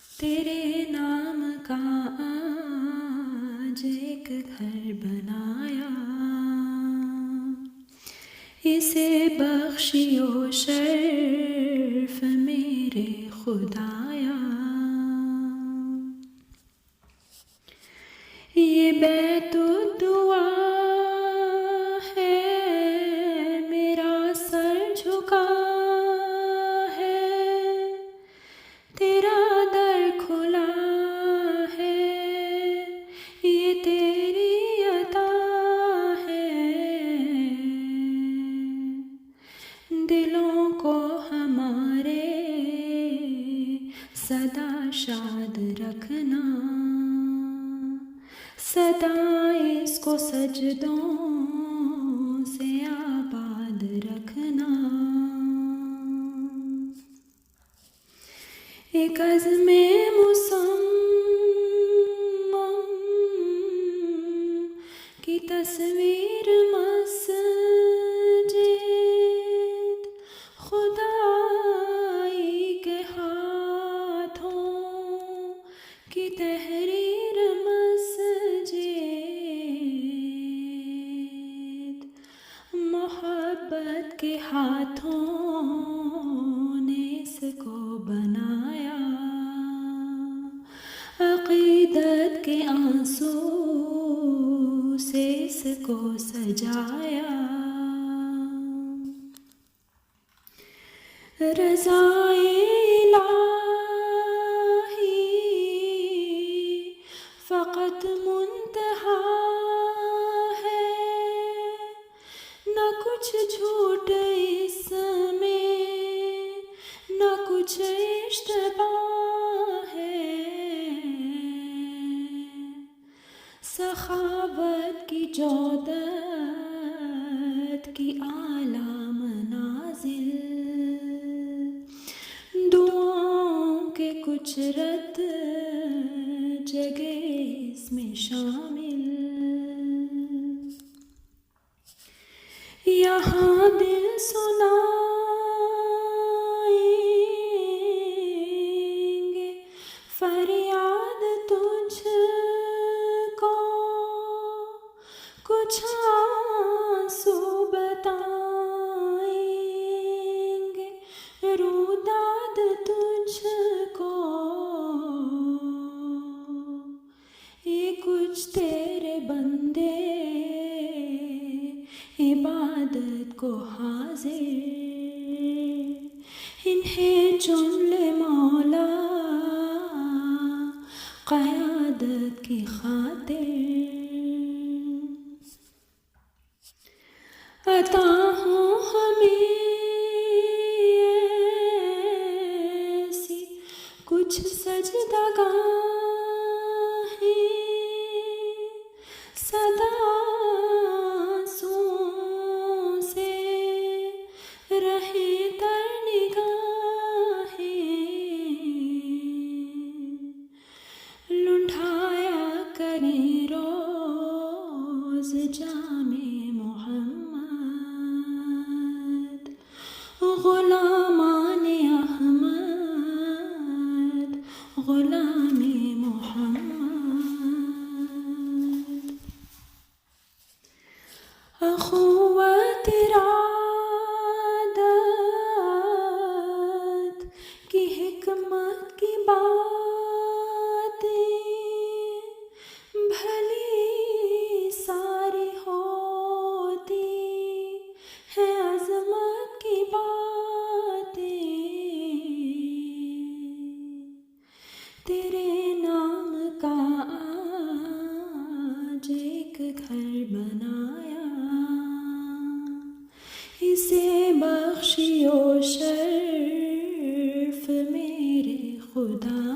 تیرے نام کا آج ایک گھر بنایا، اسے بخشیو شرف میرے خدایا۔ یہ بیت الدعا ہے، میرا سر جھکا ہے، تیرا در کھلا ہے، یہ تیری عطا ہے، دلوں کو ہمارے سدا شاد رکھنا، سدا اس کو سجدوں سے آباد رکھنا۔ ایک عزم مصمم کی تصویر مسجد، خدائی کے ہاتھوں کی تحریر مسجد، محبت کے ہاتھوں نے اس کو بنایا، عقیدت کے آنسو سے اس کو سجایا۔ رضا الہی فقط منتہا ہے، نہ کچھ جھوٹ اس میں، نہ کچھ اشتباہ ہے، سخاوت کی جودت کی اعلیٰ منازل، دعاؤں کے کچھ رد جگہ اس میں شامل، یہاں دل سنائیں گے فریاد تجھ کو، کچھ آنسو بتائیں گے روداد تجھ کو، یہ کچھ تیرے بندے عبادت کو حاضر، انہیں چن لے مولا قیادت کی خاطر، عطا ہوں ہمیں ایسی کچھ سجدگاہیں، سدا آنسوؤں سے رہیں تر نگاہیں، لنڈھایا کریں روز جام محمد، غلامان احمد، غلام محمد۔ اخوت ارادت کی حکمت کی باتیں بھلی ساری ہوتی ہے، عظمت کی باتیں تیرے نام کا آج ایک گھر بنایا، اسے بخشیو شرف میرے خدا۔